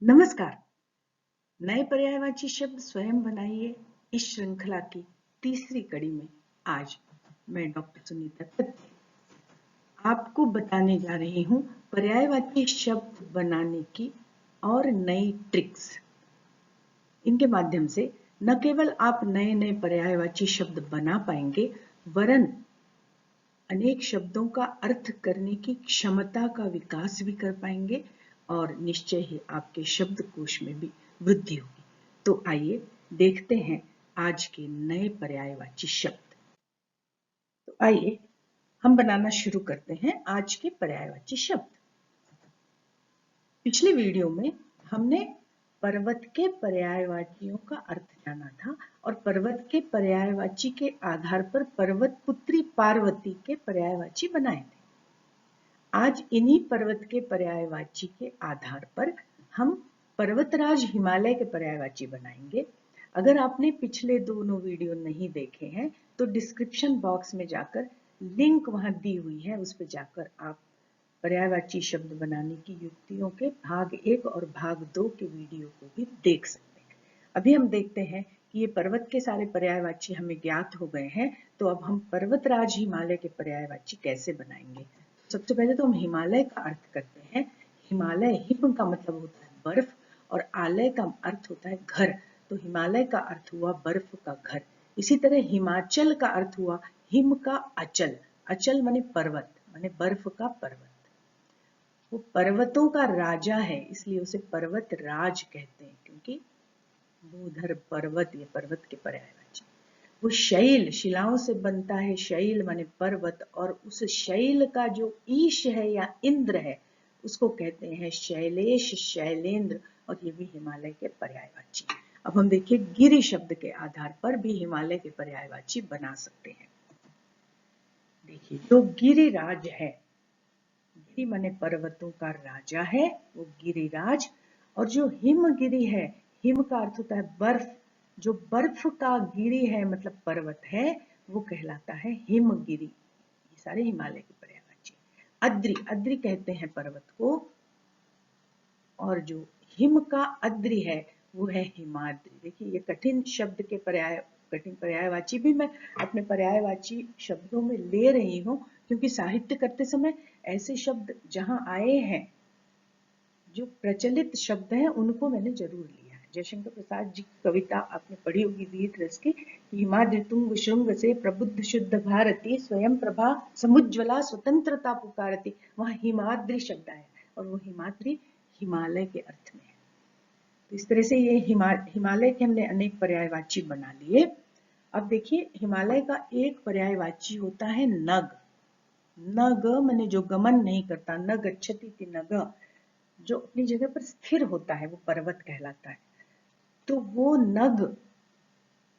नमस्कार। नए पर्यायवाची शब्द स्वयं बनाइए इस श्रृंखला की तीसरी कड़ी में आज मैं डॉक्टर सुनीता खत्री आपको बताने जा रही हूँ पर्यायवाची शब्द बनाने की और नई ट्रिक्स। इनके माध्यम से न केवल आप नए नए पर्यायवाची शब्द बना पाएंगे वरन अनेक शब्दों का अर्थ करने की क्षमता का विकास भी कर पाएंगे और निश्चय ही आपके शब्दकोश में भी वृद्धि होगी। तो आइए देखते हैं आज के नए पर्यायवाची शब्द। तो आइए हम बनाना शुरू करते हैं आज के पर्यायवाची शब्द। पिछले वीडियो में हमने पर्वत के पर्यायवाचियों का अर्थ जाना था और पर्वत के पर्यायवाची के आधार पर पर्वत पुत्री पार्वती के पर्यायवाची बनाए थे। आज इन्हीं पर्वत के पर्यायवाची के आधार पर हम पर्वतराज हिमालय के पर्यायवाची बनाएंगे। अगर आपने पिछले दोनों वीडियो नहीं देखे हैं तो डिस्क्रिप्शन बॉक्स में जाकर लिंक वहां दी हुई है, उस पर जाकर आप पर्यायवाची शब्द बनाने की युक्तियों के भाग 1 और भाग 2 के वीडियो को भी देख सकते हैं। अभी हम देखते हैं कि ये पर्वत के सारे पर्यायवाची हमें ज्ञात हो गए हैं, तो अब हम पर्वतराज हिमालय के पर्यायवाची कैसे बनाएंगे। सबसे पहले तो हम हिमालय का अर्थ करते हैं। हिमालय हिम का मतलब होता है बर्फ और आलय का अर्थ होता है घर, तो हिमालय का अर्थ हुआ बर्फ का घर। इसी तरह हिमाचल का अर्थ हुआ हिम का अचल, अचल माने पर्वत, माने बर्फ का पर्वत। वो पर्वतों का राजा है इसलिए उसे पर्वत राज कहते हैं, क्योंकि भूधर पर्वत, ये पर्वत के पर्यायवाची। वो शैल, शिलाओं से बनता है, शैल माने पर्वत, और उस शैल का जो ईश है या इंद्र है उसको कहते हैं शैलेश, शैलेंद्र, और ये भी हिमालय के पर्यायवाची। अब हम देखिए गिरि शब्द के आधार पर भी हिमालय के पर्यायवाची बना सकते हैं। देखिए जो गिरिराज है, गिरि माने पर्वतों का राजा है, वो गिरिराज। और जो हिमगिरि है, हिम का अर्थ होता है बर्फ, जो बर्फ का गिरि है मतलब पर्वत है वो कहलाता है हिमगिरि। ये सारे हिमालय के पर्यायवाची। अद्रि, अद्रि कहते हैं पर्वत को, और जो हिम का अद्रि है वो है हिमाद्रि। देखिए ये कठिन शब्द के कठिन पर्यायवाची भी मैं अपने पर्यायवाची शब्दों में ले रही हूँ, क्योंकि साहित्य करते समय ऐसे शब्द जहां आए हैं जो प्रचलित शब्द हैं उनको मैंने जरूर लिया है। जयशंकर प्रसाद जी की कविता आपने पढ़ी होगी वीर रस की, हिमाद्रि तुंग शुंग से प्रबुद्ध शुद्ध भारती स्वयं प्रभा समुज्ज्वला स्वतंत्रता पुकारती, वहां हिमाद्रि शब्द आया और वो हिमाद्रि हिमालय के अर्थ में है। तो इस तरह से ये हिमालय के हमने अनेक पर्यायवाची बना लिए। अब देखिए हिमालय का एक पर्यायवाची होता है नग। नग माने जो गमन नहीं करता, न गच्छति इति नग, जो अपनी जगह पर स्थिर होता है वो पर्वत कहलाता है। तो वो नग,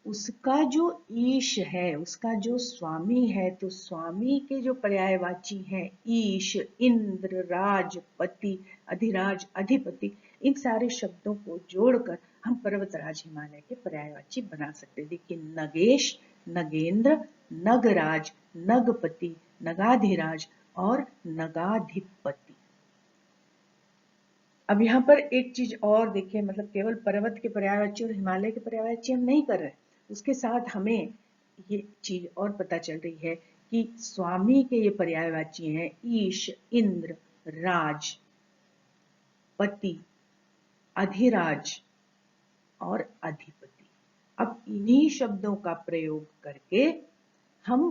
उसका जो ईश है, उसका जो स्वामी है, तो स्वामी के जो पर्यायवाची हैं ईश, इंद्र, राज, पति, अधिराज, अधिपति, इन सारे शब्दों को जोड़कर हम पर्वतराज हिमालय के पर्यायवाची बना सकते हैं। देखिए नगेश, नगेंद्र, नगराज, नगपति, नगाधिराज और नगाधिपति। अब यहाँ पर एक चीज और देखिए, मतलब केवल पर्वत के पर्यायवाची और हिमालय के पर्यायवाची हम नहीं कर रहे, उसके साथ हमें ये चीज और पता चल रही है कि स्वामी के ये पर्यायवाची हैं ईश, इंद्र, राज, पति, अधिराज और अधिपति। अब इन्हीं शब्दों का प्रयोग करके हम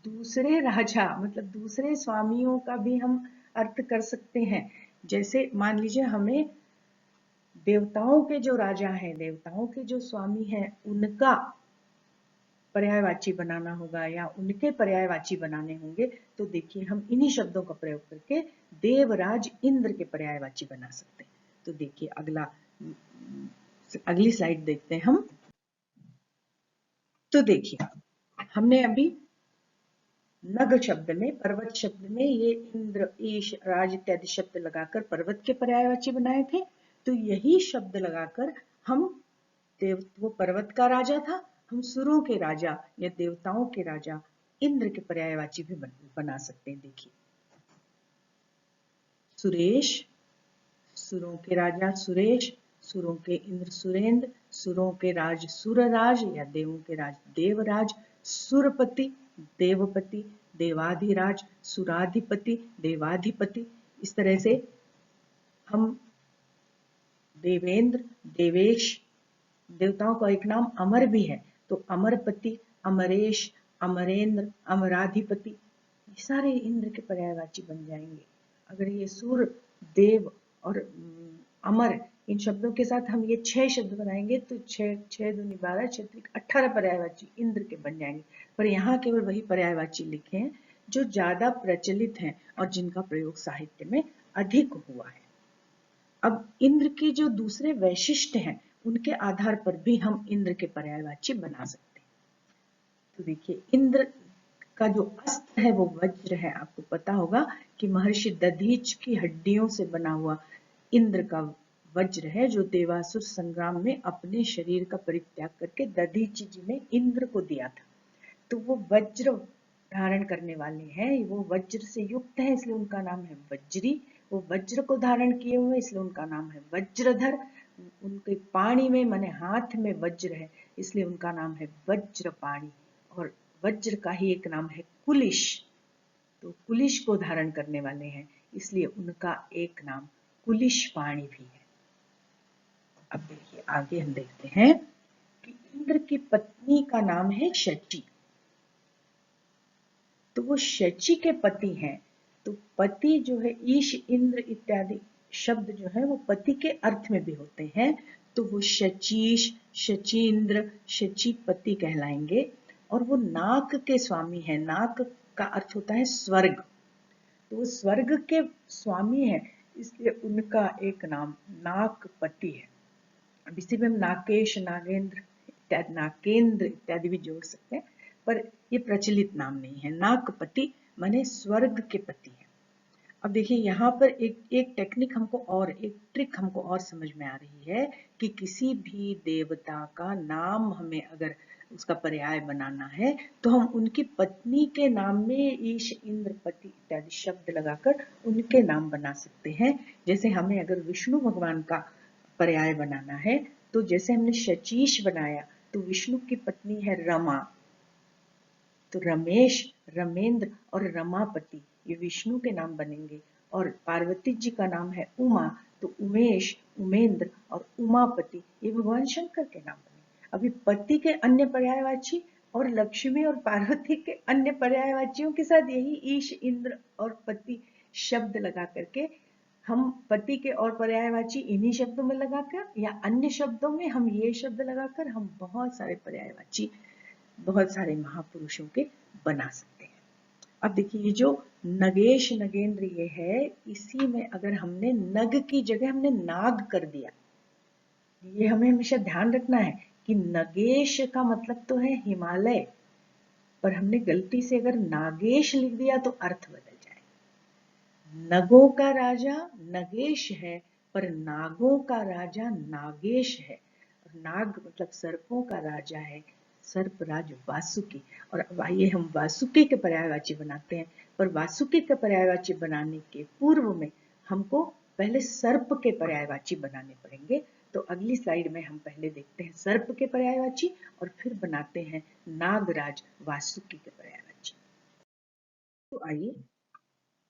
दूसरे राजा मतलब दूसरे स्वामियों का भी हम अर्थ कर सकते हैं। जैसे मान लीजिए हमें देवताओं के जो राजा हैं, देवताओं के जो स्वामी हैं, उनका पर्यायवाची बनाना होगा या उनके पर्यायवाची बनाने होंगे, तो देखिए हम इन्हीं शब्दों का प्रयोग करके देवराज इंद्र के पर्यायवाची बना सकते हैं। तो देखिए अगली स्लाइड देखते हैं हम। तो देखिए हमने अभी नग शब्द में, पर्वत शब्द में ये इंद्र, ईश, राज इत्यादि शब्द लगाकर पर्वत के पर्यायवाची बनाए थे। तो यही शब्द लगाकर हम वो पर्वत का राजा था, हम सुरों के राजा या देवताओं के राजा इंद्र के पर्यायवाची भी बना सकते हैं। देखिए सुरेश, सुरों के राजा सुरेश, सुरों के इंद्र सुरेंद्र, सुरों के राज सुरराज या देवों के राज देवराज, सुरपति देवपति, देवाधिराज सुराधिपति देवाधिपति। इस तरह से हम देवेंद्र देवेश, देवताओं का एक नाम अमर भी है, तो अमरपति अमरेश अमरेंद्र अमराधिपति, ये सारे इंद्र के पर्यायवाची बन जाएंगे। अगर ये सुर देव और अमर इन शब्दों के साथ हम ये 6 शब्द बनाएंगे तो 6 दूनी 12 6 18 पर्यायवाची इंद्र के बन जाएंगे। पर यहाँ केवल वही पर्यायवाची लिखे हैं जो ज्यादा प्रचलित हैं और जिनका प्रयोग साहित्य में अधिक हुआ है। अब इंद्र के जो दूसरे वैशिष्ट्य हैं उनके आधार पर भी हम इंद्र के पर्यायवाची बना सकते हैं। तो देखिए, इंद्र का जो अस्त्र है वो वज्र है। आपको पता होगा कि महर्षि दधीच की हड्डियों से बना हुआ इंद्र का वज्र है, जो देवासुर संग्राम में अपने शरीर का परित्याग करके दधीच जी ने इंद्र को दिया था। तो वो वज्र धारण करने वाले हैं, वो वज्र से युक्त है, इसलिए उनका नाम है वज्री। वो वज्र को धारण किए हुए इसलिए उनका नाम है वज्रधर। उनके पाणी में माने हाथ में वज्र है, इसलिए उनका नाम है वज्रपाणी। और वज्र का ही एक नाम है कुलिश, तो कुलिश को धारण करने वाले हैं, इसलिए उनका एक नाम कुलिश पाणी भी है। अब देखिए, आगे हम देखते हैं कि इंद्र की पत्नी का नाम है शची। तो वो शची के पति हैं। तो पति जो है, ईश इंद्र इत्यादि शब्द जो है वो पति के अर्थ में भी होते हैं। तो वो शचीश शचीन्द्र शचीपति कहलाएंगे। और वो नाक के स्वामी हैं। नाक का अर्थ होता है स्वर्ग, तो वो स्वर्ग के स्वामी हैं, इसलिए उनका एक नाम नागपति है। अब इसी में हम नाकेश नागेंद्र इत्यादि नाकेंद्र इत्यादि भी जोड़ सकते हैं, पर ये प्रचलित नाम नहीं है। नागपति माने स्वर्ग के पति है। अब देखिए, यहाँ पर एक टेक्निक हमको और एक ट्रिक हमको और समझ में आ रही है कि किसी भी देवता का नाम हमें अगर उसका पर्याय बनाना है तो हम उनकी पत्नी के नाम में ईश इंद्र पति इत्यादि शब्द लगाकर उनके नाम बना सकते हैं। जैसे हमें अगर विष्णु भगवान का पर्याय बनाना है तो जैसे हमने शचीश बनाया तो विष्णु की पत्नी है रमा, तो रमेश रमेंद्र और रमापति ये विष्णु के नाम बनेंगे। और पार्वती जी का नाम है उमा, तो उमेश उमेंद्र और उमापति ये भगवान शंकर के नाम बनेंगे। अभी पति के अन्य पर्यायवाची और लक्ष्मी और पार्वती के अन्य पर्यायवाचियों के साथ यही ईश इंद्र और पति शब्द लगा करके हम पति के और पर्यायवाची इन्हीं शब्दों में लगाकर या अन्य शब्दों में हम ये शब्द लगाकर हम बहुत सारे पर्यायवाची बहुत सारे महापुरुषों के बना सकते हैं। अब देखिए, ये जो नगेश नगेंद्र ये है, इसी में अगर हमने नग की जगह हमने नाग कर दिया, ये हमें हमेशा ध्यान रखना है कि नगेश का मतलब तो है हिमालय, पर हमने गलती से अगर नागेश लिख दिया तो अर्थ बदल जाए। नगों का राजा नगेश है, पर नागों का राजा नागेश है। नाग मतलब सर्पों का राजा है, सर्पराज वासुकी। और अब आइए हम वासुकी के पर्यायवाची बनाते हैं, पर वासुकी के पर्यायवाची बनाने के पूर्व में हमको पहले सर्प के पर्यायवाची बनाने पड़ेंगे। तो अगली स्लाइड में हम पहले देखते हैं सर्प के पर्यायवाची और फिर बनाते हैं नागराज वासुकी के पर्यायवाची। तो आइए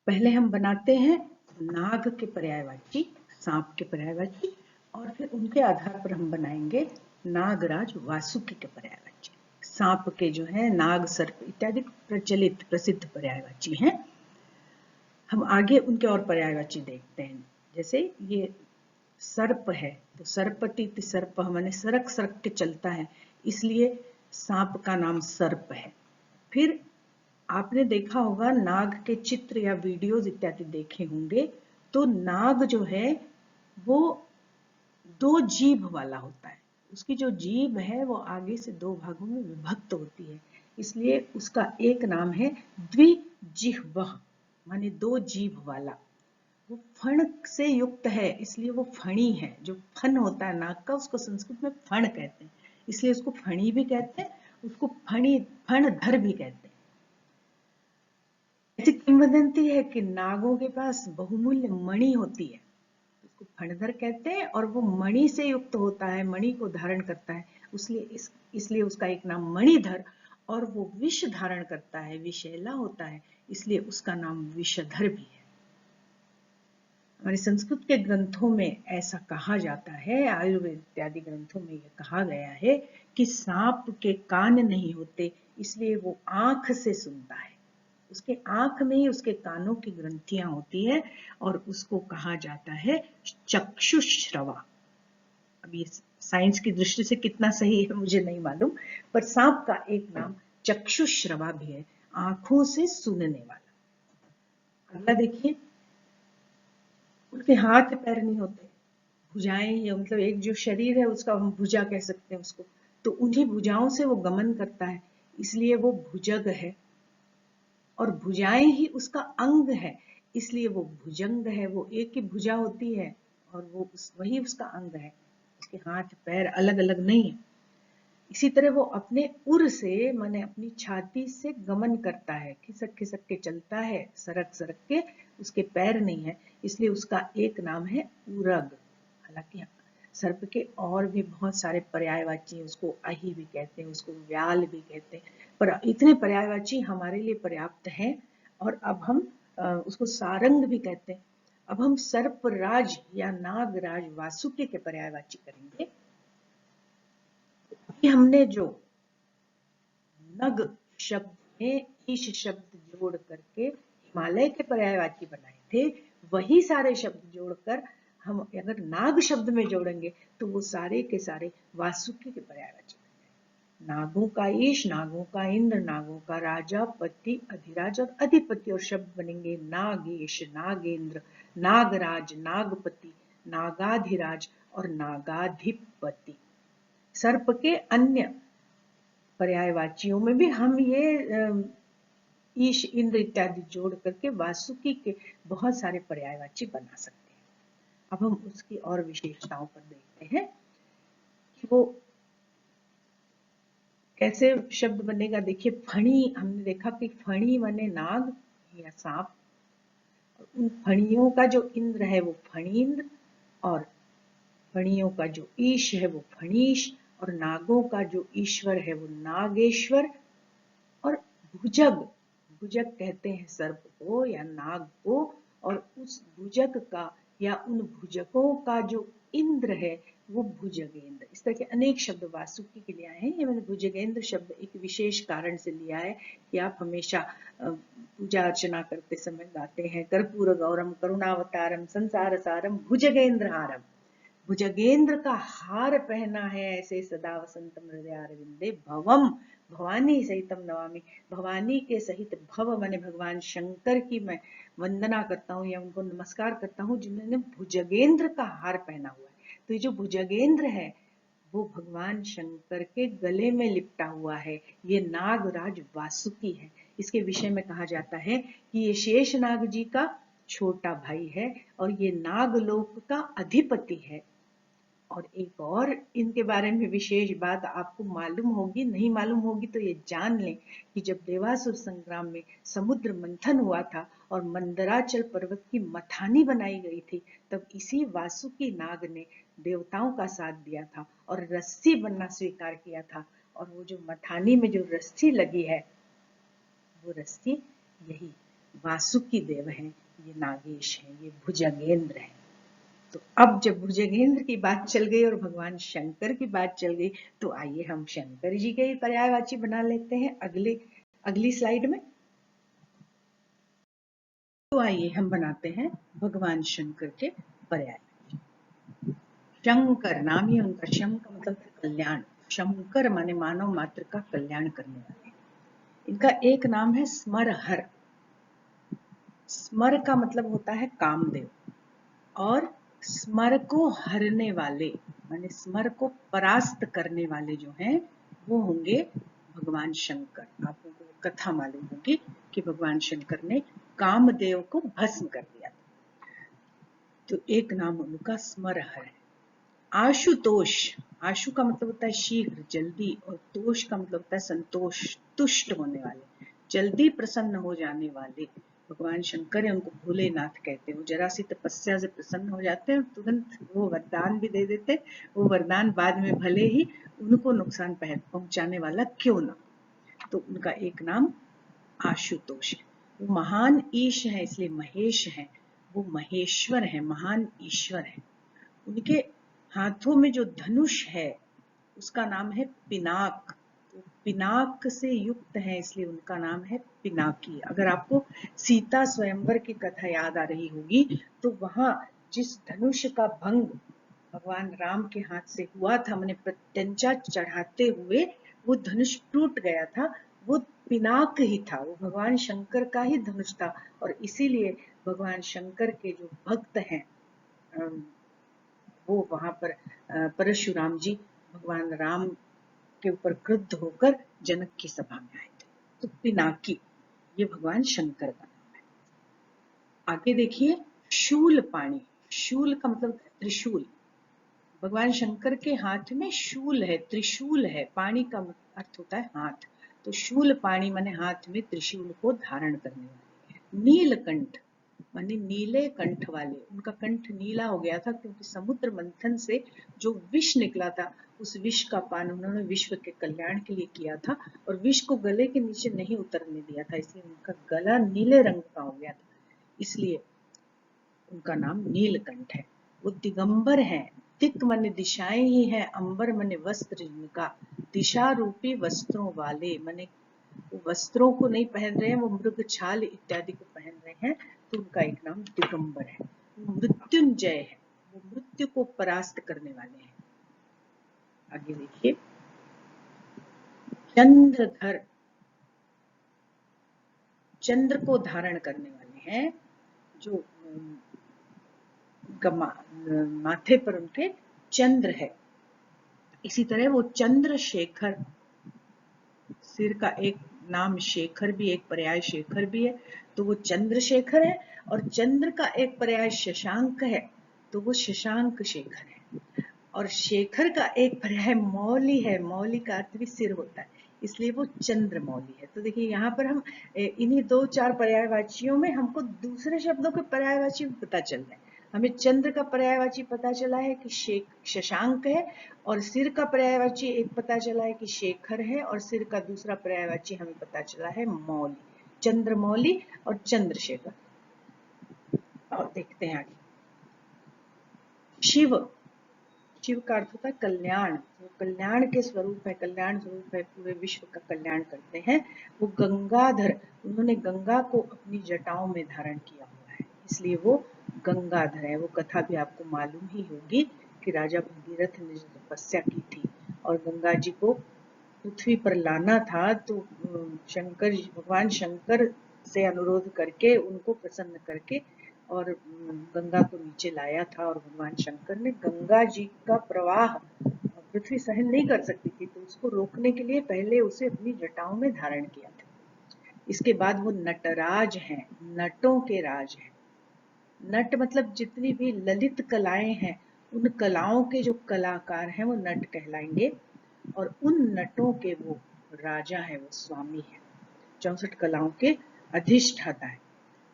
पहले हम बनाते हैं नाग के पर्यायवाची, सांप के पर्यायवाची, और फिर उनके आधार पर हम बनाएंगे नागराज वासुकी के पर्यायवाची। सांप के जो है नाग सर्प इत्यादि प्रचलित प्रसिद्ध पर्यायवाची हैं। हम आगे उनके और पर्यायवाची देखते हैं। जैसे ये सर्प है तो सर्पति सर्प माने सरक सरक के चलता है, इसलिए सांप का नाम सर्प है। फिर आपने देखा होगा नाग के चित्र या वीडियोज इत्यादि देखे होंगे, तो नाग जो है वो 2 जीभ वाला होता है। उसकी जो जीभ है वो आगे से 2 भागों में विभक्त होती है, इसलिए उसका एक नाम है द्विजिह्वः माने 2 जीभ वाला। वो फण से युक्त है, इसलिए वो फणी है। जो फन होता है नाग का उसको संस्कृत में फण कहते हैं, इसलिए उसको फणी भी कहते हैं, उसको फणी फणधर भी कहते हैं। ऐसी किंवदंती है कि नागों के पास बहुमूल्य मणि होती है, उसको उसको फणधर कहते हैं, और वो मणि से युक्त होता है, मणि को धारण करता है, इसलिए उसका एक नाम मणिधर, और वो विष धारण करता है, विषैला होता है, इसलिए उसका नाम विषधर भी है। हमारे संस्कृत के ग्रंथों में ऐसा कहा जाता है, आयुर्वेद इत्यादि ग्रंथों में यह कहा गया है कि सांप के कान नहीं होते, इसलिए वो आंख से सुनता है। उसके आंख में ही उसके कानों की ग्रंथियां होती है, और उसको कहा जाता है चक्षुश्रवा। अब ये साइंस की दृष्टि से कितना सही है मुझे नहीं मालूम, पर सांप का एक नाम चक्षुश्रवा भी है, आंखों से सुनने वाला। अगला देखिए, उनके हाथ पैर नहीं होते, भुजाएं, या मतलब एक जो शरीर है उसका हम भुजा कह सकते हैं उसको, तो उन्हीं भुजाओं से वो गमन करता है, इसलिए वो भुजग है। और भुजाएं ही उसका अंग है, इसलिए वो भुजंग है। वो एक ही भुजा होती है और वो वही उसका अंग है, उसके हाथ पैर अलग अलग नहीं है। इसी तरह वो अपने उर से, माने अपनी छाती से गमन करता है, खिसक खिसक के चलता है, सरक सरक के, उसके पैर नहीं है, इसलिए उसका एक नाम है उरग। हालांकि सर्प के और भी बहुत सारे पर्यायवाची हैं, उसको अहि भी कहते हैं, उसको व्याल भी कहते हैं, पर इतने पर्यायवाची हमारे लिए पर्याप्त हैं। और अब हम उसको सारंग भी कहते हैं। अब हम सर्पराज या नागराज वासुकी के पर्यायवाची करेंगे। हमने जो नग शब्द में ईश शब्द जोड़ करके हिमालय के पर्यायवाची बनाए थे, वही सारे शब्द जोड़कर हम अगर नाग शब्द में जोड़ेंगे तो वो सारे के सारे वासुकी के पर्यायवाची बन जाएंगे। नागों का ईश, नागों का इंद्र, नागों का राजा, पति, अधिराज और अधिपति, और शब्द बनेंगे नागेश, नागेंद्र, नागराज, नागपति, नागाधिराज और नागाधिपति। सर्प के अन्य पर्यायवाचियों में भी हम ये ईश, इंद्र इत्यादि जोड़ करके वासुकी के बहुत सारे पर्यायवाची बना सकते हैं। अब हम उसकी और विशेषताओं पर देखते हैं कि वो कैसे शब्द बनेगा। देखिए, फणी, हमने देखा कि फणी माने नाग या सांप, उन फणियों का जो इंद्र है वो फणींद्र, और फणियों का जो ईश है वो फणीश, और नागों का जो ईश्वर है वो नागेश्वर, और भुजग, भुजग कहते हैं सर्प को या नाग को, और उस भुजग का या उन भुजकों का जो इंद्र है वो भुजगेंद्र। इस तरह के अनेक शब्द वासुकी के लिए आए हैं। ये मैंने भुजगेंद्र शब्द एक विशेष कारण से लिया है कि आप हमेशा पूजा अर्चना करते समय गाते हैं, कर्पूर गौरम करुणावतारम संसार सारम भुजगेंद्र हारम। भुजगेंद्र का हार पहना है ऐसे सदा वसंतम हृदयारविंदे भवम, भवानी सहितम नमामि। भवानी के सहित, भव माने भगवान शंकर की मैं वंदना करता हूँ या उनको नमस्कार करता हूँ जिन्होंने भुजगेंद्र का हार पहना हुआ है। तो ये जो भुजगेंद्र है वो भगवान शंकर के गले में लिपटा हुआ है, ये नागराज वासुकी है। इसके विषय में कहा जाता है कि ये शेष नाग जी का छोटा भाई है और ये नागलोक का अधिपति है। और एक और इनके बारे में विशेष बात आपको मालूम होगी, नहीं मालूम होगी तो ये जान लें कि जब देवासुर संग्राम में समुद्र मंथन हुआ था और मंदराचल पर्वत की मथानी बनाई गई थी, तब इसी वासुकी नाग ने देवताओं का साथ दिया था और रस्सी बनना स्वीकार किया था। और वो जो मथानी में जो रस्सी लगी है वो रस्सी यही वासुकी देव है, ये नागेश है, ये भुजगेंद्र है। तो अब जब भुजगेंद्र की बात चल गई और भगवान शंकर की बात चल गई, तो आइए हम शंकर जी के पर्यायवाची बना लेते हैं अगली स्लाइड में। तो आइए हम बनाते हैं भगवान शंकर के पर्यायवाची। शंकर नाम ही उनका, शं का मतलब कल्याण, शंकर माने मानव मात्र का कल्याण करने वाले। इनका एक नाम है स्मरहर। स्मर का मतलब होता है कामदेव, और स्मर को हरने वाले माने स्मर को परास्त करने वाले जो हैं वो होंगे भगवान शंकर। आपको कथा मालूम होगी कि भगवान शंकर ने कामदेव को भस्म कर दिया। तो एक नाम उनका स्मरहर है। आशुतोष, आशु का मतलब होता है शीघ्र, जल्दी, और तोष का मतलब होता है संतोष, तुष्ट होने वाले, जल्दी प्रसन्न हो जाने वाले। भगवान शंकर है, उनको भोलेनाथ कहते हैं। वो जरा सी तपस्या से प्रसन्न हो जाते हैं, तुरंत वो वरदान भी दे देते। वो वरदान बाद में भले ही उनको नुकसान पहुंचाने वाला क्यों ना। तो उनका एक नाम आशुतोष है। वो महान ईश है, इसलिए महेश है। वो महेश्वर है, महान ईश्वर है। उनके हाथों में जो धनुष है उसका नाम है पिनाक। तो पिनाक से युक्त है, इसलिए उनका नाम है पिनाकी। अगर आपको सीता स्वयंवर की कथा याद आ रही होगी तो वहां जिस धनुष का भंग भगवान राम के हाथ से हुआ था, मैंने प्रत्यंचा चढ़ाते हुए वो धनुष टूट गया था, वो पिनाक ही था। वो भगवान शंकर का ही धनुष था। और इसीलिए भगवान शंकर के जो भक्त हैं वो वहां पर परशुराम जी भगवान राम के ऊपर क्रुद्ध होकर जनक की सभा में आए थे। तो पिनाकी ये भगवान शंकर का नाम है। आगे देखिए, शूल पाणी। शूल का मतलब त्रिशूल। भगवान शंकर के हाथ में शूल है, त्रिशूल है। पाणी का अर्थ होता है हाथ। तो शूल पाणी माने हाथ में त्रिशूल को धारण करने वाले। नीलकंठ माने नीले कंठ वाले। उनका कंठ नीला हो गया था क्योंकि समुद्र मंथन से जो विष निकला था, उस विष का पान उन्होंने विश्व के कल्याण के लिए किया था और विष को गले के नीचे नहीं उतरने दिया था, इसलिए उनका गला नीले रंग का हो गया था, इसलिए उनका नाम नीलकंठ है। वो दिगंबर है। दिक माने दिशाएं ही है, अंबर माने वस्त्र जिनका। दिशा रूपी वस्त्रों वाले माने वो वस्त्रों को नहीं पहन रहे हैं, वो मृग छाल इत्यादि को पहन रहे हैं, तो उनका एक नाम दिगंबर है। वो मृत्युंजय है, वो मृत्यु को परास्त करने वाले हैं। आगे देखिए, चंद्रधर, चंद्र को धारण करने वाले हैं, जो माथे पर उनके चंद्र है। इसी तरह वो चंद्रशेखर, सिर का एक नाम शेखर भी, एक पर्याय शेखर भी है, तो वो चंद्रशेखर है। और चंद्र का एक पर्याय शशांक है, तो वो शशांक शेखर है। और शेखर का एक पर्याय मौली है, मौली का अर्थ भी सिर होता है, इसलिए वो चंद्रमौली है। तो देखिए यहाँ पर हम इन्हीं दो चार पर्यायवाचियों में हमको दूसरे शब्दों के पर्यायवाची पता चल रहे हैं। हमें चंद्र का पर्यायवाची पता चला है कि शशांक है, और सिर का पर्यायवाची एक पता चला है कि शेखर है, और सिर का दूसरा पर्यायवाची हमें पता चला है मौली, चंद्रमौली और चंद्रशेखर। और देखते हैं आगे, शिव। शिव का अर्थ होता है कल्याण। वो कल्याण के स्वरूप है, कल्याण स्वरूप है, पूरे विश्व का कल्याण करते हैं। वो गंगाधर, उन्होंने गंगा को अपनी जटाओं में धारण किया हुआ है, इसलिए वो गंगाधर है। वो कथा भी आपको मालूम ही होगी कि राजा भगीरथ ने तपस्या की थी और गंगा जी को पृथ्वी पर लाना था, तो शंकर, भगवान शंकर से अनुरोध करके उनको प्रसन्न करके और गंगा को नीचे लाया था। और भगवान शंकर ने गंगा जी का प्रवाह पृथ्वी सहन नहीं कर सकती थी, तो उसको रोकने के लिए पहले उसे अपनी जटाओं में धारण किया था। इसके बाद वो नटराज हैं, नटों के राज हैं। नट मतलब जितनी भी ललित कलाएं हैं, उन कलाओं के जो कलाकार हैं वो नट कहलाएंगे। और उन नटों के वो राजा है, वो स्वामी है, 64 कलाओं के अधिष्ठाता है।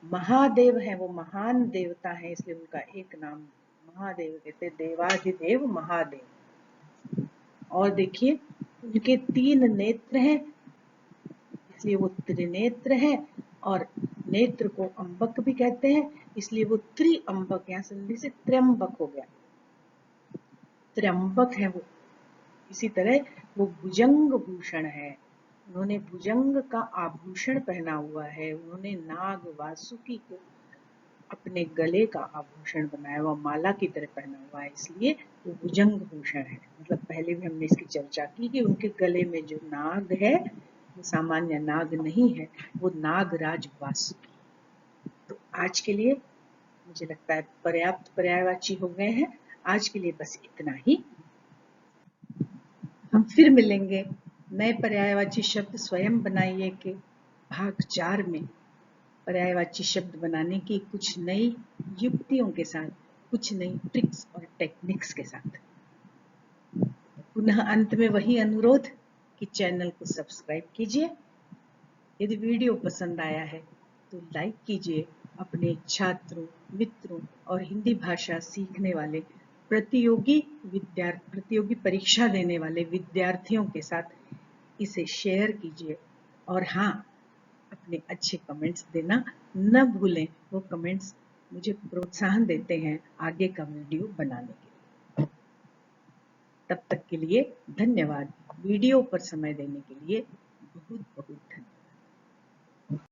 महादेव है, वो महान देवता है, इसलिए उनका एक नाम महादेव कहते, देवाधिदेव महादेव। और देखिए, उनके 3 नेत्र हैं, इसलिए वो त्रिनेत्र है। और नेत्र को अंबक भी कहते हैं, इसलिए वो त्रिअंबक, यहाँ संधि से त्र्यंबक हो गया, त्र्यंबक है वो। इसी तरह वो भुजंग भूषण है, उन्होंने भुजंग का आभूषण पहना हुआ है। उन्होंने नाग वासुकी को अपने गले का आभूषण बनाया हुआ, माला की तरह पहना हुआ है, इसलिए वो भुजंग भूषण है। मतलब पहले भी हमने इसकी चर्चा की कि उनके गले में जो नाग है वो सामान्य नाग नहीं है, वो नागराज वासुकी। तो आज के लिए मुझे लगता है पर्याप्त पर्यायवाची हो गए हैं। आज के लिए बस इतना ही। हम फिर मिलेंगे नए पर्यायवाची शब्द स्वयं बनाइए के भाग 4 में, पर्यायवाची शब्द बनाने की कुछ नई युक्तियों के साथ, कुछ नई ट्रिक्स और टेक्निक्स के साथ। पुनः अंत में वही अनुरोध कि चैनल को सब्सक्राइब कीजिए। यदि वीडियो पसंद आया है तो लाइक कीजिए, अपने छात्रों, मित्रों और हिंदी भाषा सीखने वाले प्रतियोगी परीक्षा देने वाले विद्यार्थियों के साथ इसे शेयर कीजिए। और हाँ, अपने अच्छे कमेंट्स देना न भूलें। वो कमेंट्स मुझे प्रोत्साहन देते हैं आगे का वीडियो बनाने के लिए। तब तक के लिए धन्यवाद। वीडियो पर समय देने के लिए बहुत बहुत